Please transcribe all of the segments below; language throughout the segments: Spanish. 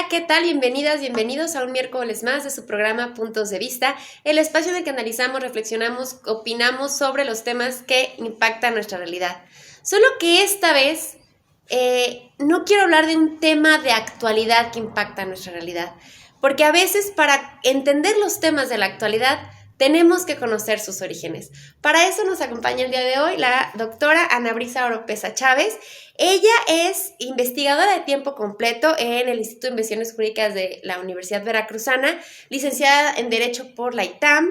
¿qué tal? Bienvenidas, bienvenidos a un miércoles más de su programa Puntos de Vista, el espacio en el que analizamos, reflexionamos, opinamos sobre los temas que impactan nuestra realidad. Solo que esta vez no quiero hablar de un tema de actualidad que impacta nuestra realidad, porque a veces para entender los temas de la actualidad tenemos que conocer sus orígenes. Para eso nos acompaña el día de hoy la doctora Ana Brisa Oropesa Chávez. Ella es investigadora de tiempo completo en el Instituto de Investigaciones Jurídicas de la Universidad Veracruzana, licenciada en Derecho por la ITAM,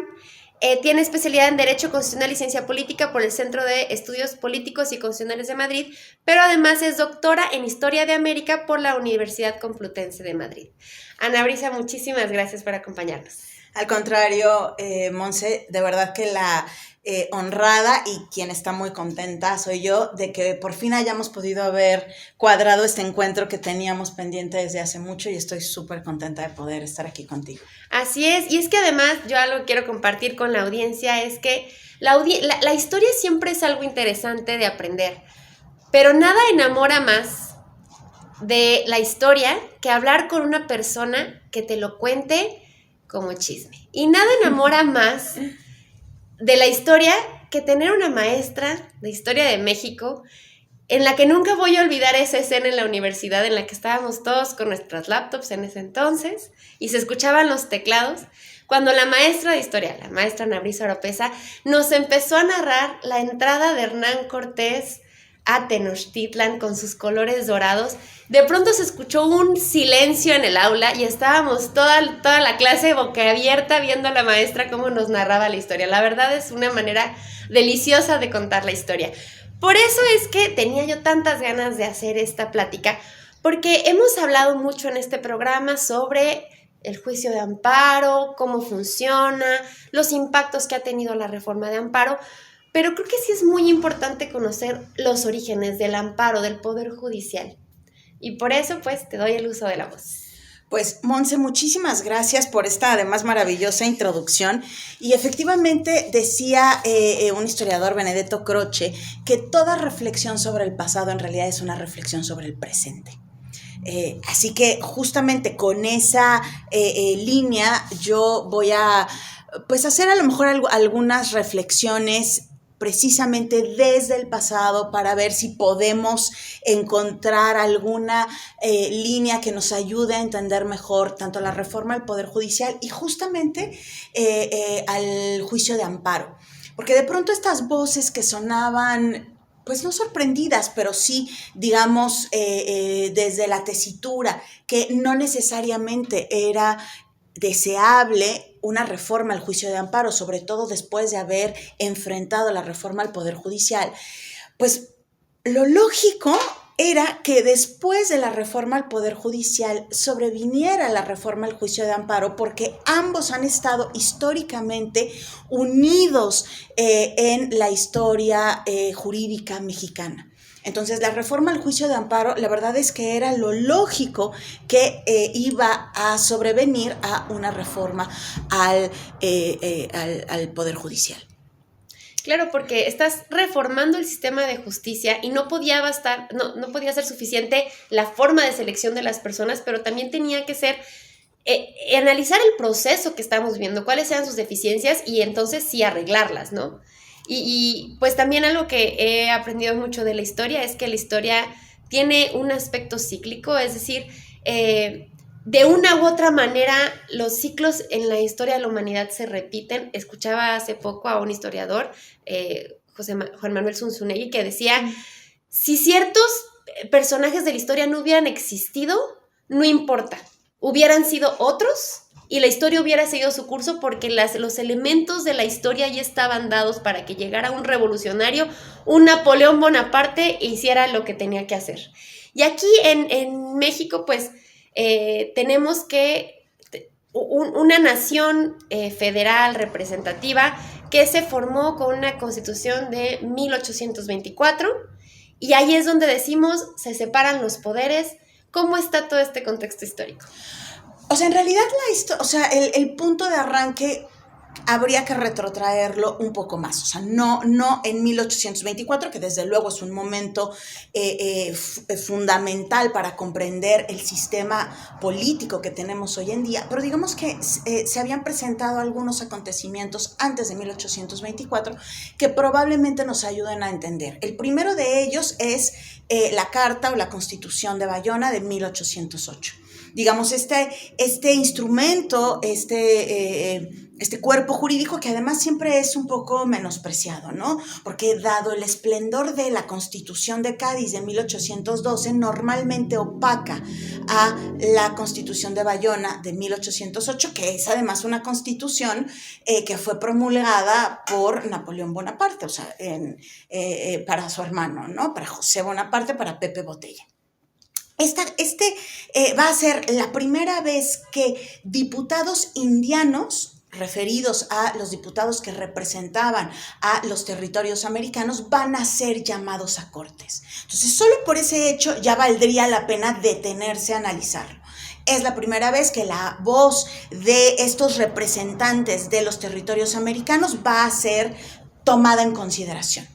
tiene especialidad en Derecho Constitucional y Ciencia Política por el Centro de Estudios Políticos y Constitucionales de Madrid, pero además es doctora en Historia de América por la Universidad Complutense de Madrid. Ana Brisa, muchísimas gracias por acompañarnos. Al contrario, Monse, de verdad que la honrada y quien está muy contenta soy yo de que por fin hayamos podido haber cuadrado este encuentro que teníamos pendiente desde hace mucho y estoy súper contenta de poder estar aquí contigo. Así es, y es que además yo algo que quiero compartir con la audiencia es que la historia siempre es algo interesante de aprender, pero nada enamora más de la historia que hablar con una persona que te lo cuente como chisme. Y nada enamora más de la historia que tener una maestra de historia de México en la que nunca voy a olvidar esa escena en la universidad en la que estábamos todos con nuestras laptops en ese entonces y se escuchaban los teclados cuando la maestra de historia, la maestra Ana Brisa Oropesa, nos empezó a narrar la entrada de Hernán Cortés a Tenochtitlan con sus colores dorados. De pronto se escuchó un silencio en el aula y estábamos toda la clase boquiabierta viendo a la maestra cómo nos narraba la historia. La verdad es una manera deliciosa de contar la historia. Por eso es que tenía yo tantas ganas de hacer esta plática, porque hemos hablado mucho en este programa sobre el juicio de amparo, cómo funciona, los impactos que ha tenido la reforma de amparo, pero creo que sí es muy importante conocer los orígenes del amparo, del Poder Judicial. Y por eso, pues, te doy el uso de la voz. Pues, Monse, muchísimas gracias por esta, además, maravillosa introducción. Y efectivamente decía un historiador, Benedetto Croce, que toda reflexión sobre el pasado en realidad es una reflexión sobre el presente. Así que justamente con esa línea yo voy a pues hacer a lo mejor algunas reflexiones precisamente desde el pasado para ver si podemos encontrar alguna línea que nos ayude a entender mejor tanto la reforma al Poder Judicial y justamente al juicio de amparo. Porque de pronto estas voces que sonaban, pues no sorprendidas, pero sí, digamos, desde la tesitura, que no necesariamente era deseable una reforma al juicio de amparo, sobre todo después de haber enfrentado la reforma al Poder Judicial, pues lo lógico era que después de la reforma al Poder Judicial sobreviniera la reforma al juicio de amparo, porque ambos han estado históricamente unidos en la historia jurídica mexicana. Entonces, la reforma al juicio de amparo, la verdad es que era lo lógico que iba a sobrevenir a una reforma al Poder Judicial. Claro, porque estás reformando el sistema de justicia y no podía bastar, no podía ser suficiente la forma de selección de las personas, pero también tenía que ser analizar el proceso que estamos viviendo, cuáles eran sus deficiencias y entonces sí arreglarlas, ¿no? Y pues también algo que he aprendido mucho de la historia es que la historia tiene un aspecto cíclico, es decir, de una u otra manera los ciclos en la historia de la humanidad se repiten. Escuchaba hace poco a un historiador, Juan Manuel Zunzunegui, que decía, si ciertos personajes de la historia no hubieran existido, no importa, hubieran sido otros y la historia hubiera seguido su curso porque los elementos de la historia ya estaban dados para que llegara un revolucionario, un Napoleón Bonaparte e hiciera lo que tenía que hacer. Y aquí en México, pues, tenemos que una nación federal representativa que se formó con una constitución de 1824 y ahí es donde decimos, se separan los poderes. ¿Cómo está todo este contexto histórico? O sea, en realidad el punto de arranque habría que retrotraerlo un poco más, o sea, no en 1824, que desde luego es un momento fundamental para comprender el sistema político que tenemos hoy en día, pero digamos que se habían presentado algunos acontecimientos antes de 1824 que probablemente nos ayuden a entender. El primero de ellos es la Carta o la Constitución de Bayona de 1808. Digamos, este instrumento, este cuerpo jurídico que además siempre es un poco menospreciado, ¿no? Porque dado el esplendor de la Constitución de Cádiz de 1812, normalmente opaca a la Constitución de Bayona de 1808, que es además una constitución que fue promulgada por Napoleón Bonaparte, o sea, para su hermano, ¿no? Para José Bonaparte, para Pepe Botella. Va a ser la primera vez que diputados indianos, referidos a los diputados que representaban a los territorios americanos, van a ser llamados a cortes. Entonces, solo por ese hecho ya valdría la pena detenerse a analizarlo. Es la primera vez que la voz de estos representantes de los territorios americanos va a ser tomada en consideración.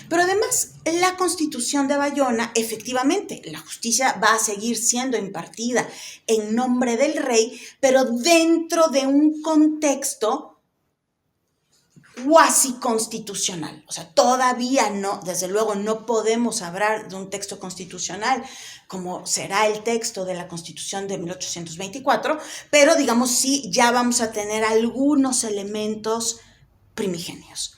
Pero además, la Constitución de Bayona, efectivamente, la justicia va a seguir siendo impartida en nombre del rey, pero dentro de un contexto cuasi constitucional. O sea, todavía no, desde luego, no podemos hablar de un texto constitucional como será el texto de la Constitución de 1824, pero digamos sí, ya vamos a tener algunos elementos primigenios.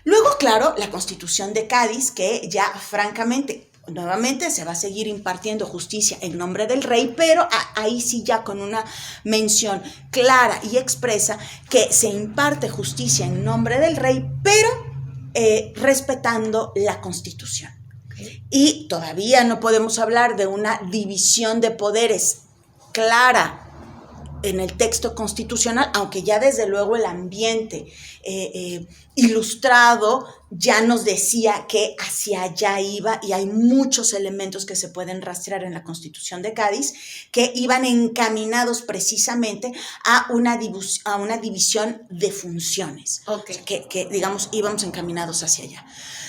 Luego, claro, la Constitución de Cádiz, que ya francamente, nuevamente se va a seguir impartiendo justicia en nombre del rey, pero ahí sí ya con una mención clara y expresa que se imparte justicia en nombre del rey, pero respetando la Constitución. Y todavía no podemos hablar de una división de poderes clara en el texto constitucional, aunque ya desde luego el ambiente ilustrado ya nos decía que hacia allá iba, y hay muchos elementos que se pueden rastrear en la Constitución de Cádiz que iban encaminados precisamente a una división de funciones. Okay. O sea, que digamos íbamos encaminados hacia allá.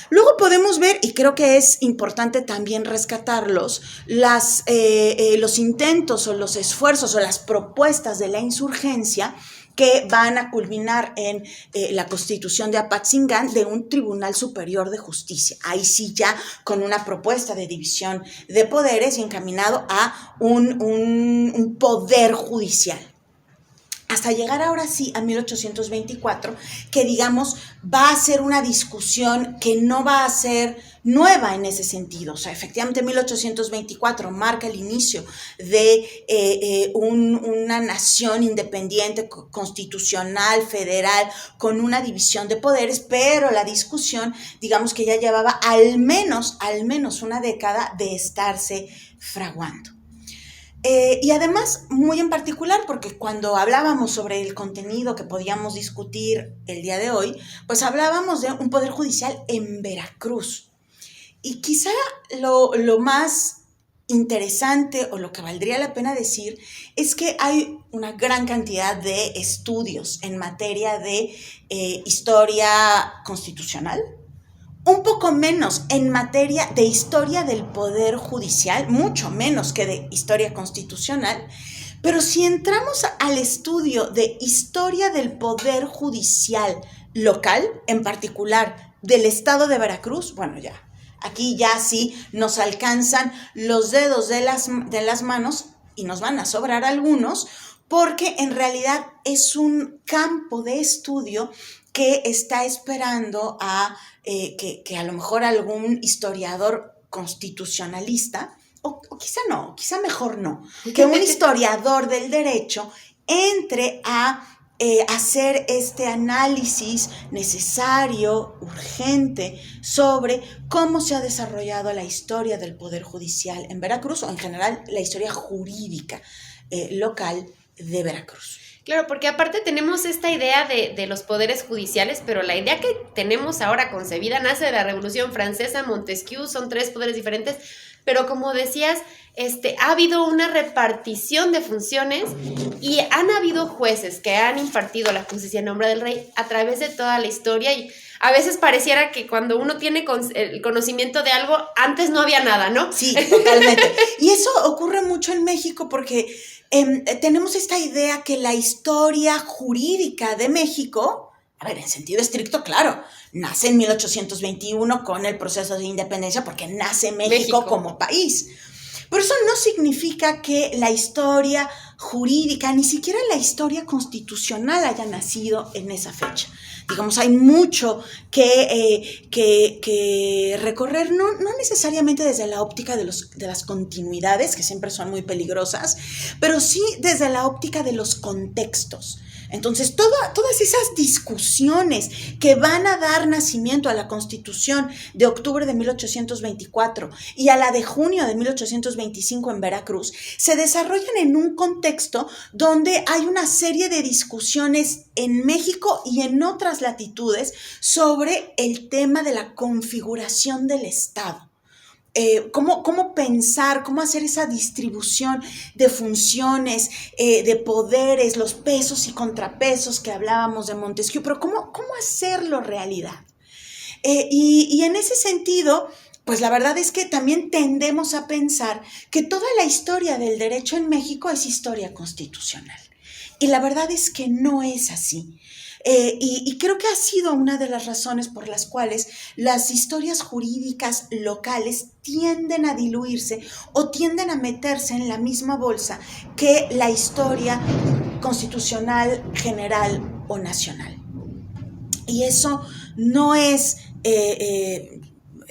Luego podemos ver, y creo que es importante también rescatarlos, los intentos o los esfuerzos o las propuestas de la insurgencia que van a culminar en la Constitución de Apatzingán de un Tribunal Superior de Justicia. Ahí sí ya con una propuesta de división de poderes y encaminado a un poder judicial. Hasta llegar ahora sí a 1824, que digamos va a ser una discusión que no va a ser nueva en ese sentido. O sea, efectivamente 1824 marca el inicio de una nación independiente, constitucional, federal, con una división de poderes, pero la discusión, digamos que ya llevaba al menos una década de estarse fraguando. Y además, muy en particular, porque cuando hablábamos sobre el contenido que podíamos discutir el día de hoy, pues hablábamos de un poder judicial en Veracruz. Y quizá lo más interesante o lo que valdría la pena decir es que hay una gran cantidad de estudios en materia de historia constitucional, un poco menos en materia de historia del poder judicial, mucho menos que de historia constitucional, pero si entramos al estudio de historia del poder judicial local, en particular del estado de Veracruz, bueno, ya, aquí ya sí nos alcanzan los dedos de las manos y nos van a sobrar algunos, porque en realidad es un campo de estudio que está esperando a que a lo mejor algún historiador constitucionalista, o quizá no, quizá mejor no, que un historiador del derecho entre a hacer este análisis necesario, urgente, sobre cómo se ha desarrollado la historia del Poder Judicial en Veracruz, o en general la historia jurídica local de Veracruz. Claro, porque aparte tenemos esta idea de los poderes judiciales, pero la idea que tenemos ahora concebida nace de la Revolución Francesa, Montesquieu, son 3 poderes diferentes, pero como decías, ha habido una repartición de funciones y han habido jueces que han impartido la justicia en nombre del rey a través de toda la historia, y a veces pareciera que cuando uno tiene el conocimiento de algo, antes no había nada, ¿no? Sí, totalmente. Y eso ocurre mucho en México porque tenemos esta idea que la historia jurídica de México, a ver, en sentido estricto, claro, nace en 1821 con el proceso de independencia porque nace México como país. Pero eso no significa que la historia jurídica, ni siquiera la historia constitucional haya nacido en esa fecha. Digamos, hay mucho que recorrer, no necesariamente desde la óptica de las continuidades, que siempre son muy peligrosas, pero sí desde la óptica de los contextos. Entonces, todas esas discusiones que van a dar nacimiento a la Constitución de octubre de 1824 y a la de junio de 1825 en Veracruz, se desarrollan en un contexto donde hay una serie de discusiones en México y en otras latitudes sobre el tema de la configuración del Estado. Cómo pensar, cómo hacer esa distribución de funciones, de poderes, los pesos y contrapesos que hablábamos de Montesquieu, pero cómo hacerlo realidad. Y en ese sentido, pues la verdad es que también tendemos a pensar que toda la historia del derecho en México es historia constitucional. Y la verdad es que no es así. Y creo que ha sido una de las razones por las cuales las historias jurídicas locales tienden a diluirse o tienden a meterse en la misma bolsa que la historia constitucional, general o nacional. Y eso no es,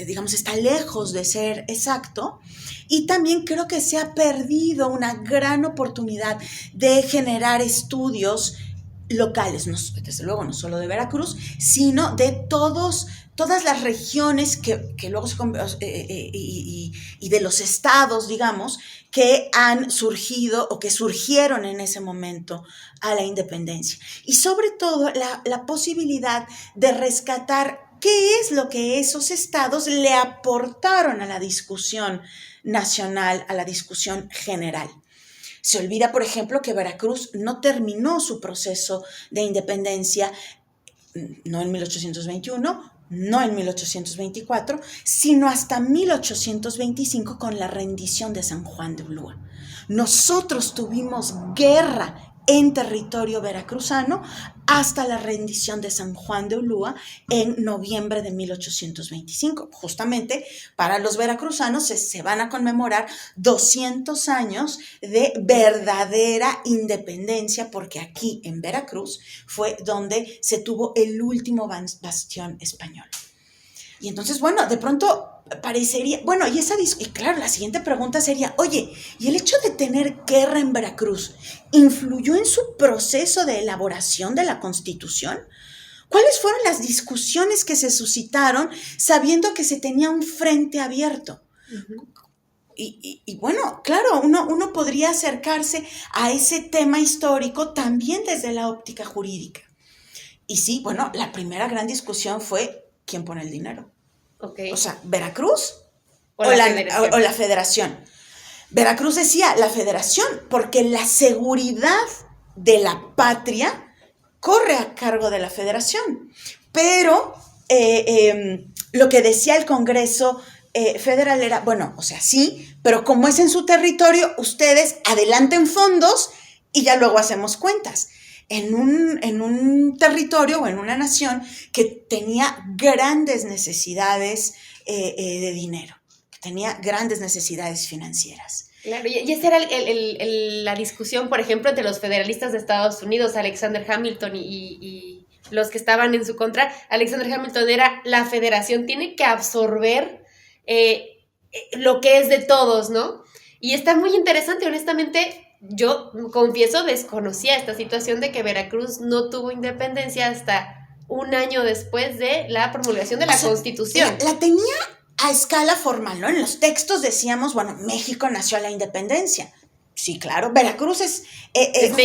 digamos, está lejos de ser exacto. Y también creo que se ha perdido una gran oportunidad de generar estudios locales, desde luego no solo de Veracruz, sino de todas las regiones que luego y de los estados, digamos, que han surgido o que surgieron en ese momento a la independencia. Y sobre todo la posibilidad de rescatar qué es lo que esos estados le aportaron a la discusión nacional, a la discusión general. Se olvida, por ejemplo, que Veracruz no terminó su proceso de independencia, no en 1821, no en 1824, sino hasta 1825 con la rendición de San Juan de Ulúa. Nosotros tuvimos guerra en territorio veracruzano hasta la rendición de San Juan de Ulúa en noviembre de 1825. Justamente para los veracruzanos se van a conmemorar 200 años de verdadera independencia, porque aquí en Veracruz fue donde se tuvo el último bastión español. Y entonces, bueno, de pronto parecería, bueno, y claro, la siguiente pregunta sería, oye, ¿y el hecho de tener guerra en Veracruz influyó en su proceso de elaboración de la Constitución? ¿Cuáles fueron las discusiones que se suscitaron sabiendo que se tenía un frente abierto? Uh-huh. Y bueno, claro, uno podría acercarse a ese tema histórico también desde la óptica jurídica. Y sí, bueno, la primera gran discusión fue ¿quién pone el dinero? Okay. O sea, ¿Veracruz o la federación? Veracruz decía la federación porque la seguridad de la patria corre a cargo de la federación. Pero lo que decía el Congreso federal era, bueno, o sea, sí, pero como es en su territorio, ustedes adelanten fondos y ya luego hacemos cuentas. En un territorio o en una nación que tenía grandes necesidades de dinero, que tenía grandes necesidades financieras. Claro, y esa era la discusión, por ejemplo, entre los federalistas de Estados Unidos, Alexander Hamilton y los que estaban en su contra. Alexander Hamilton era, la federación tiene que absorber lo que es de todos, ¿no? Y está muy interesante, honestamente. Yo, confieso, desconocía esta situación de que Veracruz no tuvo independencia hasta un año después de la promulgación de la Constitución. La tenía a escala formal, ¿no? En los textos decíamos, bueno, México nació a la independencia. Sí, claro, Veracruz es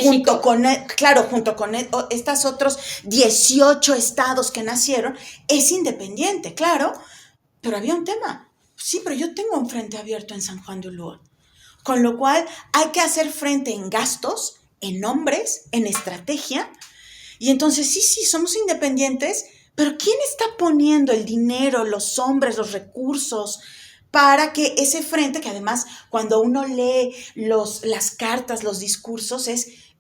junto con estos otros 18 estados que nacieron, es independiente, claro, pero había un tema. Sí, pero yo tengo un frente abierto en San Juan de Ulúa. Con lo cual hay que hacer frente en gastos, en hombres, en estrategia. Y entonces sí, somos independientes, pero ¿quién está poniendo el dinero, los hombres, los recursos para que ese frente, que además cuando uno lee las cartas, los discursos,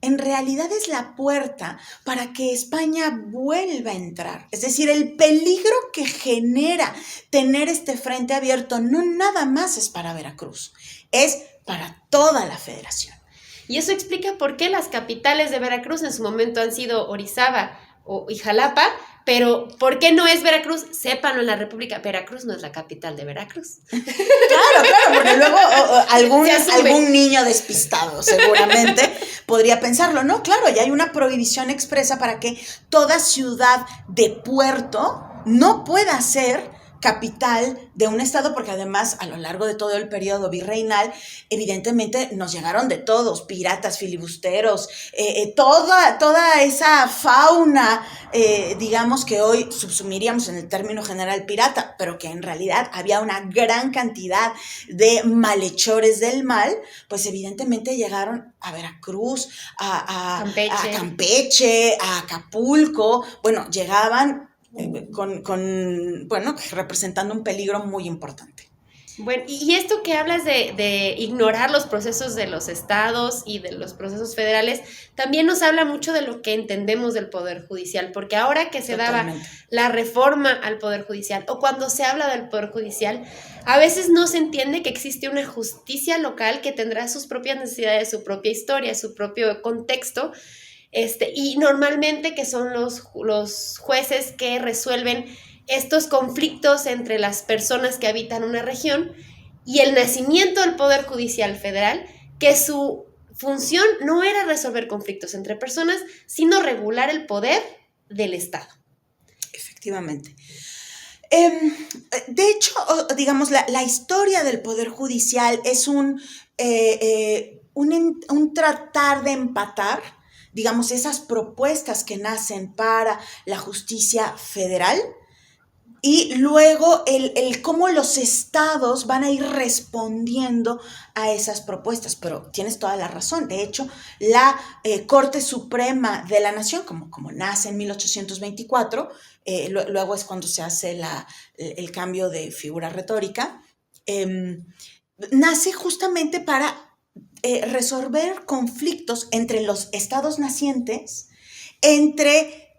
en realidad es la puerta para que España vuelva a entrar? Es decir, el peligro que genera tener este frente abierto no nada más es para Veracruz, es para toda la federación. Y eso explica por qué las capitales de Veracruz en su momento han sido Orizaba y Jalapa, pero ¿por qué no es Veracruz? Sépanlo en la República, Veracruz no es la capital de Veracruz. Claro, porque luego algún niño despistado seguramente podría pensarlo, ¿no? Claro, ya hay una prohibición expresa para que toda ciudad de puerto no pueda ser capital de un estado, porque además a lo largo de todo el periodo virreinal evidentemente nos llegaron de todos, piratas, filibusteros, toda esa fauna, digamos que hoy subsumiríamos en el término general pirata, pero que en realidad había una gran cantidad de malhechores del mal, pues evidentemente llegaron a Veracruz, a Campeche, a Acapulco, bueno, llegaban representando un peligro muy importante. Bueno, y esto que hablas de ignorar los procesos de los estados y de los procesos federales, también nos habla mucho de lo que entendemos del Poder Judicial, porque ahora que se daba la reforma al Poder Judicial, o cuando se habla del Poder Judicial, a veces no se entiende que existe una justicia local que tendrá sus propias necesidades, su propia historia, su propio contexto, y normalmente que son los jueces que resuelven estos conflictos entre las personas que habitan una región, y el nacimiento del Poder Judicial Federal, que su función no era resolver conflictos entre personas, sino regular el poder del Estado. Efectivamente. De hecho, digamos, la historia del Poder Judicial es un tratar de empatar, digamos, esas propuestas que nacen para la justicia federal, y luego el cómo los estados van a ir respondiendo a esas propuestas. Pero tienes toda la razón. De hecho, la Corte Suprema de la Nación, como nace en 1824, luego es cuando se hace el cambio de figura retórica, nace justamente para resolver conflictos entre los estados nacientes, entre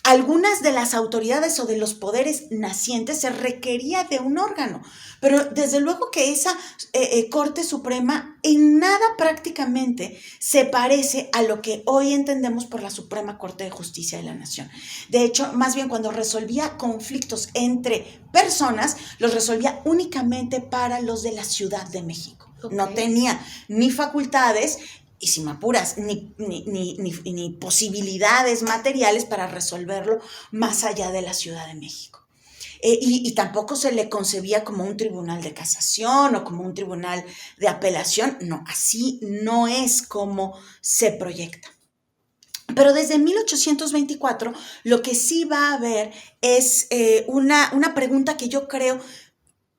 algunas de las autoridades o de los poderes nacientes. Se requería de un órgano, pero desde luego que esa Corte Suprema en nada prácticamente se parece a lo que hoy entendemos por la Suprema Corte de Justicia de la Nación. De hecho, más bien cuando resolvía conflictos entre personas, los resolvía únicamente para los de la Ciudad de México. Okay. No tenía ni facultades, y si me apuras, ni posibilidades materiales para resolverlo más allá de la Ciudad de México. Y tampoco se le concebía como un tribunal de casación o como un tribunal de apelación. No, así no es como se proyecta. Pero desde 1824 lo que sí va a haber es una pregunta que yo creo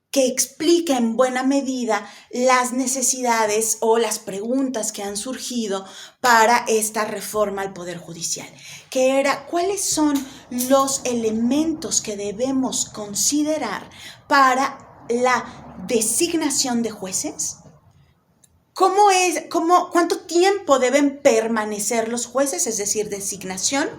que explica en buena medida las necesidades o las preguntas que han surgido para esta reforma al Poder Judicial, que era: ¿cuáles son los elementos que debemos considerar para la designación de jueces? ¿Cuánto tiempo deben permanecer los jueces? Es decir, designación,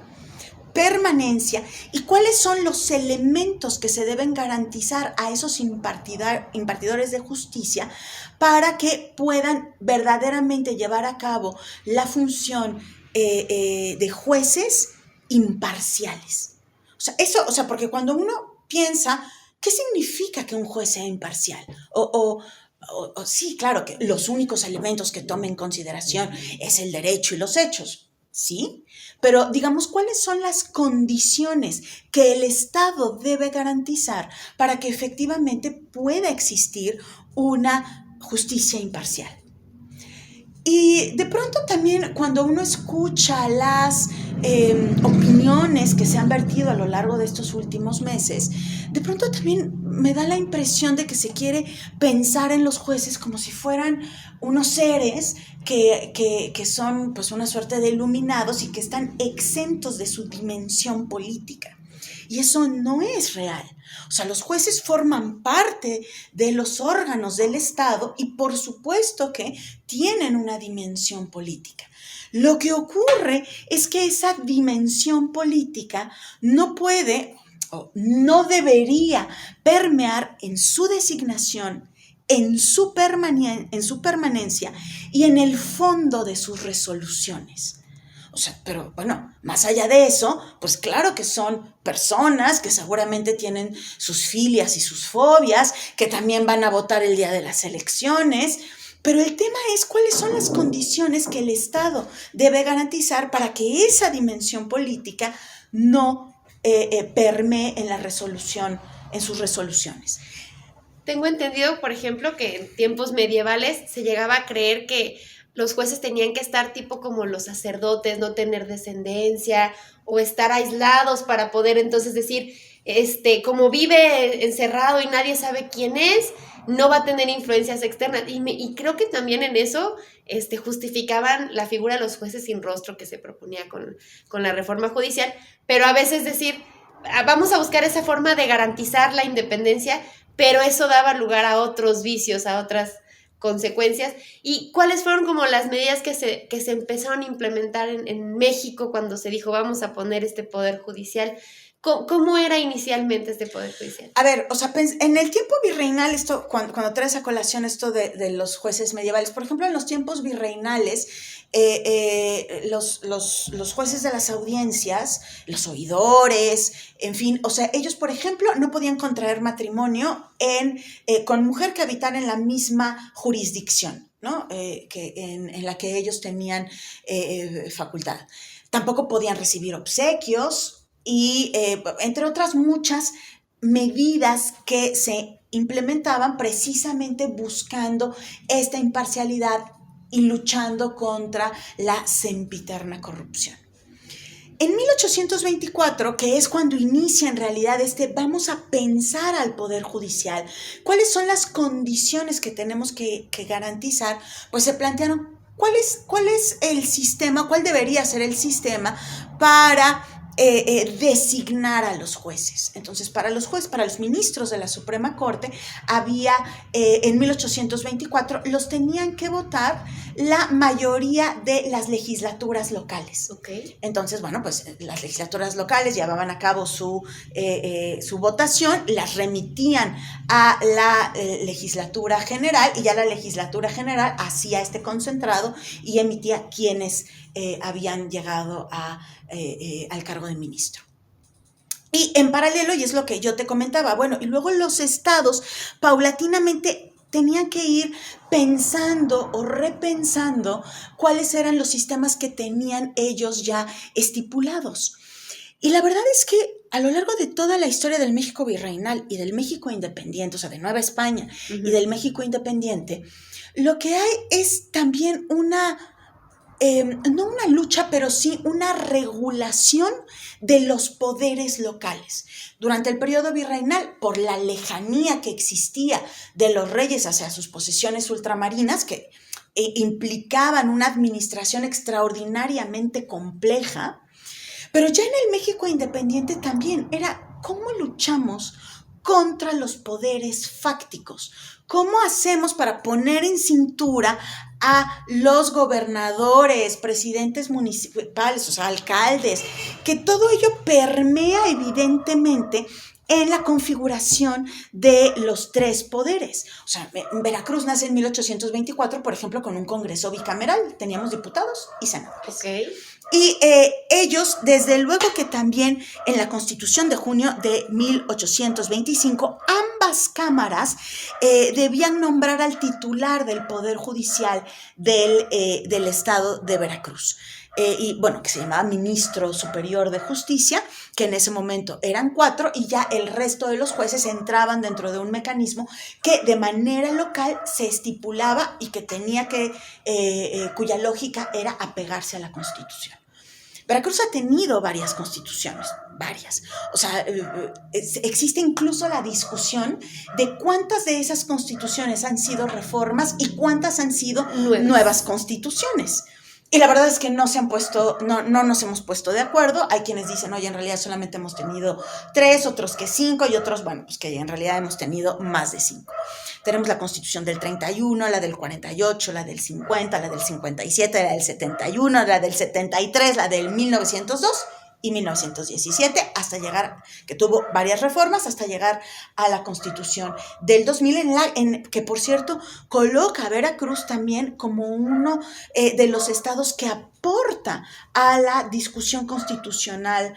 permanencia, y cuáles son los elementos que se deben garantizar a esos impartidores de justicia para que puedan verdaderamente llevar a cabo la función de jueces imparciales. Porque cuando uno piensa, ¿qué significa que un juez sea imparcial? Sí, claro, que los únicos elementos que tome en consideración es el derecho y los hechos. ¿Sí? Pero digamos, ¿cuáles son las condiciones que el Estado debe garantizar para que efectivamente pueda existir una justicia imparcial? Y de pronto también cuando uno escucha las opiniones que se han vertido a lo largo de estos últimos meses, de pronto también me da la impresión de que se quiere pensar en los jueces como si fueran unos seres que son pues una suerte de iluminados y que están exentos de su dimensión política. Y eso no es real. O sea, los jueces forman parte de los órganos del Estado y por supuesto que tienen una dimensión política. Lo que ocurre es que esa dimensión política no puede o no debería permear en su designación, en su permanencia y en el fondo de sus resoluciones. O sea, pero bueno, más allá de eso, pues claro que son personas que seguramente tienen sus filias y sus fobias, que también van a votar el día de las elecciones, pero el tema es cuáles son las condiciones que el Estado debe garantizar para que esa dimensión política no permee en la resolución, en sus resoluciones. Tengo entendido, por ejemplo, que en tiempos medievales se llegaba a creer que los jueces tenían que estar tipo como los sacerdotes, no tener descendencia o estar aislados para poder entonces decir, como vive encerrado y nadie sabe quién es, no va a tener influencias externas. Y creo que también en eso justificaban la figura de los jueces sin rostro que se proponía con la reforma judicial, pero a veces decir, vamos a buscar esa forma de garantizar la independencia, pero eso daba lugar a otros vicios, a otras consecuencias. ¿Y cuáles fueron como las medidas que se empezaron a implementar en México cuando se dijo vamos a poner este poder judicial? ¿Cómo era inicialmente este poder judicial? A ver, o sea, en el tiempo virreinal, cuando traes a colación esto de los jueces medievales, por ejemplo, en los tiempos virreinales, los jueces de las audiencias, los oidores, en fin, o sea, ellos, por ejemplo, no podían contraer matrimonio con mujer que habitara en la misma jurisdicción, ¿no? En la que ellos tenían facultad. Tampoco podían recibir obsequios y, entre otras muchas medidas que se implementaban precisamente buscando esta imparcialidad y luchando contra la sempiterna corrupción. En 1824, que es cuando inicia en realidad vamos a pensar al Poder Judicial, ¿cuáles son las condiciones que tenemos que garantizar? Pues se plantearon, ¿cuál es el sistema, cuál debería ser el sistema para designar a los jueces? Entonces, para los ministros de la Suprema Corte, había en 1824, los tenían que votar la mayoría de las legislaturas locales. Okay. Entonces, bueno, pues las legislaturas locales llevaban a cabo su votación, las remitían a la legislatura general y ya la legislatura general hacía este concentrado y emitía quienes habían llegado al cargo de ministro. Y en paralelo, y es lo que yo te comentaba, bueno, y luego los estados paulatinamente tenían que ir pensando o repensando cuáles eran los sistemas que tenían ellos ya estipulados. Y la verdad es que a lo largo de toda la historia del México virreinal y del México independiente, o sea, de Nueva España y del México independiente, lo que hay es también no una lucha, pero sí una regulación de los poderes locales. Durante el periodo virreinal, por la lejanía que existía de los reyes hacia sus posesiones ultramarinas, que implicaban una administración extraordinariamente compleja, pero ya en el México independiente también era cómo luchamos contra los poderes fácticos. ¿Cómo hacemos para poner en cintura a los gobernadores, presidentes municipales, o sea, alcaldes, que todo ello permea evidentemente en la configuración de los tres poderes? O sea, Veracruz nace en 1824, por ejemplo, con un congreso bicameral. Teníamos diputados y senadores. Okay. Y ellos, desde luego que también en la Constitución de junio de 1825, ambas cámaras debían nombrar al titular del Poder Judicial del Estado de Veracruz. y bueno, que se llamaba Ministro Superior de Justicia, que en ese momento eran 4, y ya el resto de los jueces entraban dentro de un mecanismo que de manera local se estipulaba y que tenía que, cuya lógica era apegarse a la Constitución. Veracruz ha tenido varias constituciones, varias. O sea, existe incluso la discusión de cuántas de esas constituciones han sido reformas y cuántas han sido nuevas constituciones. Y la verdad es que no nos hemos puesto de acuerdo. Hay quienes dicen, oye, en realidad solamente hemos tenido 3, otros que 5, y otros, bueno, pues que en realidad hemos tenido más de 5. Tenemos la Constitución del 31, la del 48, la del 50, la del 57, la del 71, la del 73, la del 1902 y 1917, hasta llegar, que tuvo varias reformas, hasta llegar a la Constitución del 2000, que por cierto coloca a Veracruz también como uno de los estados que aporta a la discusión constitucional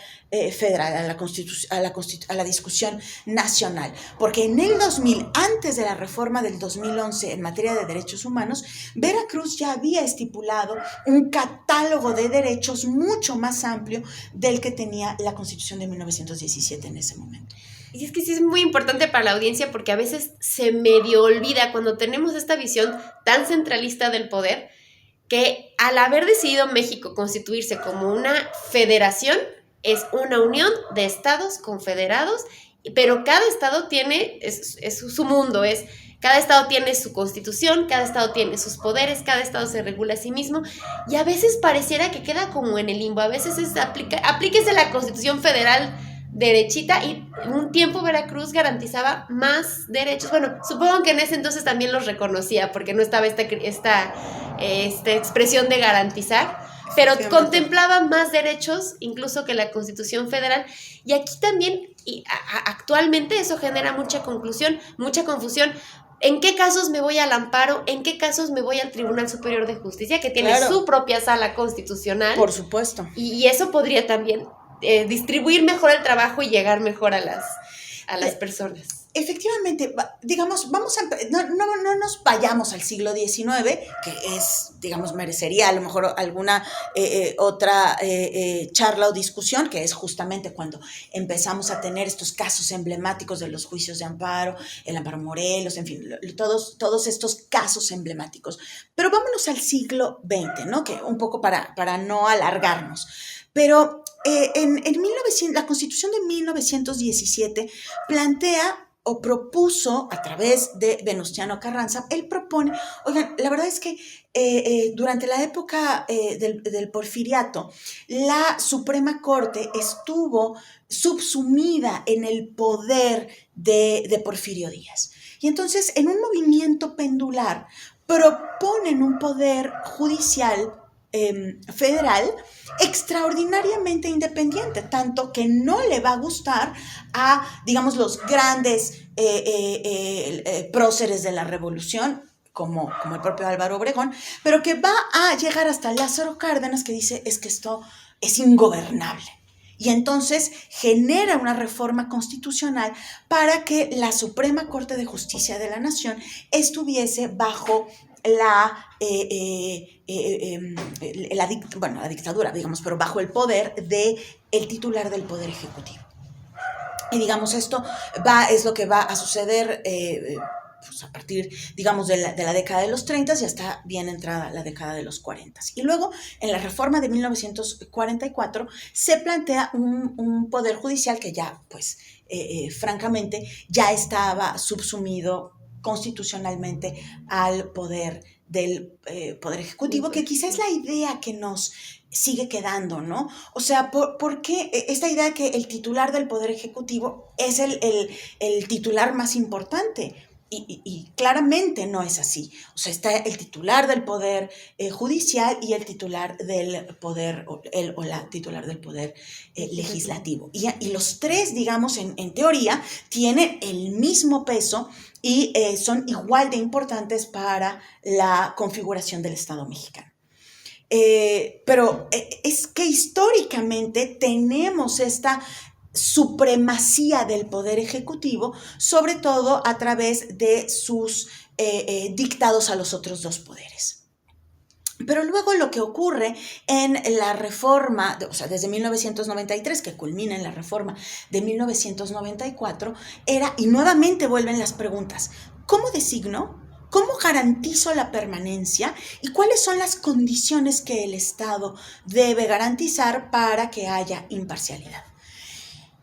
federal, a la discusión nacional, porque en el 2000, antes de la reforma del 2011 en materia de derechos humanos, Veracruz ya había estipulado un catálogo de derechos mucho más amplio del que tenía la Constitución de 1917 en ese momento. Y es que sí es muy importante para la audiencia, porque a veces se medio olvida cuando tenemos esta visión tan centralista del poder, que al haber decidido México constituirse como una federación, es una unión de estados confederados, pero cada estado tiene es su mundo, cada estado tiene su constitución, cada estado tiene sus poderes, cada estado se regula a sí mismo, y a veces pareciera que queda como en el limbo. A veces aplíquese la Constitución Federal derechita, y un tiempo Veracruz garantizaba más derechos. Bueno, supongo que en ese entonces también los reconocía, porque no estaba esta expresión de garantizar, pero contemplaba más derechos incluso que la Constitución Federal. Y aquí también, actualmente, eso genera mucha confusión. ¿En qué casos me voy al amparo? ¿En qué casos me voy al Tribunal Superior de Justicia, que tiene su propia sala constitucional? Por supuesto. Y eso podría también distribuir mejor el trabajo y llegar mejor a las personas. Efectivamente, digamos, no nos vayamos al siglo XIX, que es, digamos, merecería a lo mejor alguna otra charla o discusión, que es justamente cuando empezamos a tener estos casos emblemáticos de los juicios de amparo, el Amparo Morelos, en fin, todos estos casos emblemáticos. Pero vámonos al siglo XX, ¿no? Que un poco para no alargarnos. Pero la Constitución de 1917 plantea o propuso a través de Venustiano Carranza, él propone, oigan, la verdad es que durante la época del Porfiriato, la Suprema Corte estuvo subsumida en el poder de Porfirio Díaz. Y entonces, en un movimiento pendular, proponen un poder judicial federal extraordinariamente independiente, tanto que no le va a gustar a, digamos, los grandes próceres de la revolución, como el propio Álvaro Obregón, pero que va a llegar hasta Lázaro Cárdenas, que dice, es que esto es ingobernable. Y entonces genera una reforma constitucional para que la Suprema Corte de Justicia de la Nación estuviese bajo la dictadura, digamos, pero bajo el poder del titular del Poder Ejecutivo. Y digamos, esto es lo que va a suceder pues a partir, digamos, de la década de los 30, ya está bien entrada la década de los 40. Y luego, en la reforma de 1944, se plantea un poder judicial que ya, pues, francamente, ya estaba subsumido constitucionalmente al poder del Poder Ejecutivo, que quizás es la idea que nos sigue quedando, ¿no? O sea, ¿por qué esta idea que el titular del Poder Ejecutivo es el titular más importante? Y claramente no es así. O sea, está el titular del Poder Judicial y el titular del Poder, o la titular del Poder Legislativo. Y los tres, digamos, en teoría, tienen el mismo peso y son igual de importantes para la configuración del Estado mexicano. Pero es que históricamente tenemos esta supremacía del Poder Ejecutivo, sobre todo a través de sus dictados a los otros dos poderes. Pero luego lo que ocurre en la reforma, o sea, desde 1993, que culmina en la reforma de 1994, era, y nuevamente vuelven las preguntas, ¿cómo designo? ¿Cómo garantizo la permanencia? ¿Y cuáles son las condiciones que el Estado debe garantizar para que haya imparcialidad?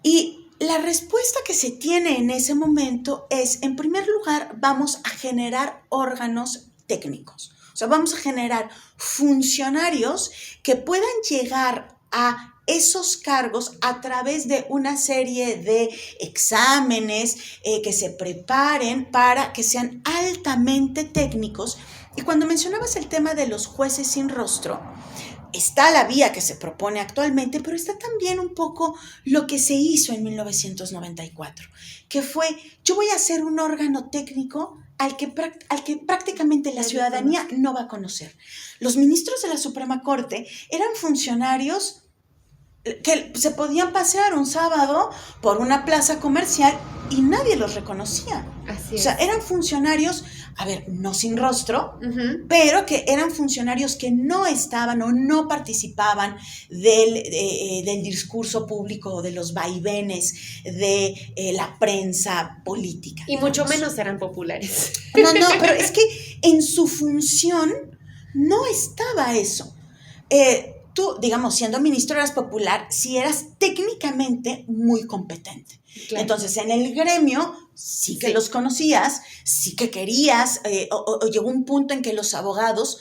Y la respuesta que se tiene en ese momento es, en primer lugar, vamos a generar órganos técnicos. O sea, vamos a generar funcionarios que puedan llegar a esos cargos a través de una serie de exámenes que se preparen para que sean altamente técnicos. Y cuando mencionabas el tema de los jueces sin rostro, está la vía que se propone actualmente, pero está también un poco lo que se hizo en 1994, que fue, yo voy a hacer un órgano técnico al que prácticamente la ciudadanía no va a conocer. Los ministros de la Suprema Corte eran funcionarios que se podían pasear un sábado por una plaza comercial y nadie los reconocía. Así es. O sea, eran funcionarios, a ver, no sin rostro, pero que eran funcionarios que no estaban o no participaban del discurso público o de los vaivenes de la prensa política. Y mucho menos eran populares. No, pero es que en su función no estaba eso. Tú, digamos, siendo ministro eras popular si eras técnicamente muy competente. Claro. Entonces, en el gremio sí que los conocías, sí que querías, o llegó un punto en que los abogados,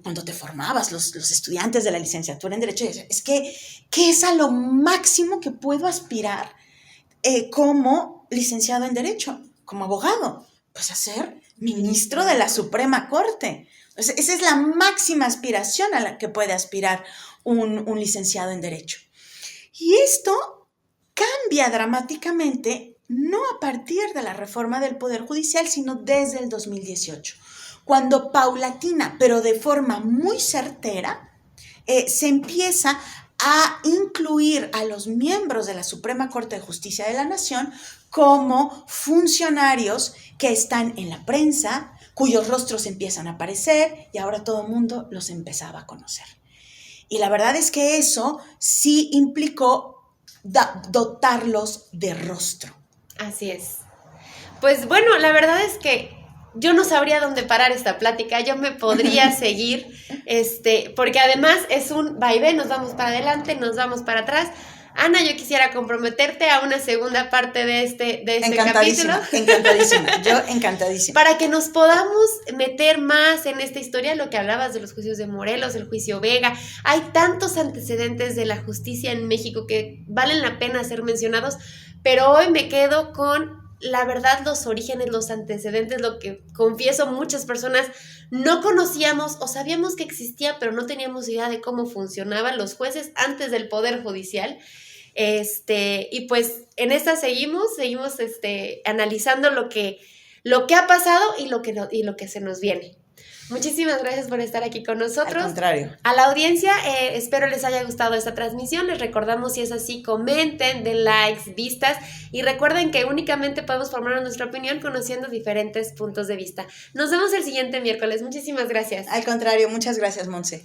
cuando te formabas, los estudiantes de la licenciatura en Derecho, es que ¿qué es a lo máximo que puedo aspirar como licenciado en Derecho, como abogado? Pues a ser ministro de la Suprema Corte. Esa es la máxima aspiración a la que puede aspirar un licenciado en Derecho. Y esto cambia dramáticamente, no a partir de la reforma del Poder Judicial, sino desde el 2018, cuando paulatina, pero de forma muy certera, se empieza a incluir a los miembros de la Suprema Corte de Justicia de la Nación como funcionarios que están en la prensa, cuyos rostros empiezan a aparecer y ahora todo el mundo los empezaba a conocer. Y la verdad es que eso sí implicó dotarlos de rostro. Así es. Pues bueno, la verdad es que yo no sabría dónde parar esta plática, yo me podría seguir, porque además es un vaivén, nos vamos para adelante, nos vamos para atrás. Ana, yo quisiera comprometerte a una segunda parte de este capítulo. Encantadísima, yo encantadísima. Para que nos podamos meter más en esta historia, lo que hablabas de los juicios de Morelos, el juicio Vega. Hay tantos antecedentes de la justicia en México que valen la pena ser mencionados, pero hoy me quedo con la verdad, los orígenes, los antecedentes, lo que confieso muchas personas no conocíamos o sabíamos que existía, pero no teníamos idea de cómo funcionaban los jueces antes del Poder Judicial. Y pues en esta seguimos analizando lo que ha pasado y lo que se nos viene. Muchísimas gracias por estar aquí con nosotros. Al contrario. A la audiencia, espero les haya gustado esta transmisión. Les recordamos, si es así, comenten, den likes, vistas y recuerden que únicamente podemos formar nuestra opinión conociendo diferentes puntos de vista. Nos vemos el siguiente miércoles. Muchísimas gracias. Al contrario, muchas gracias, Monse.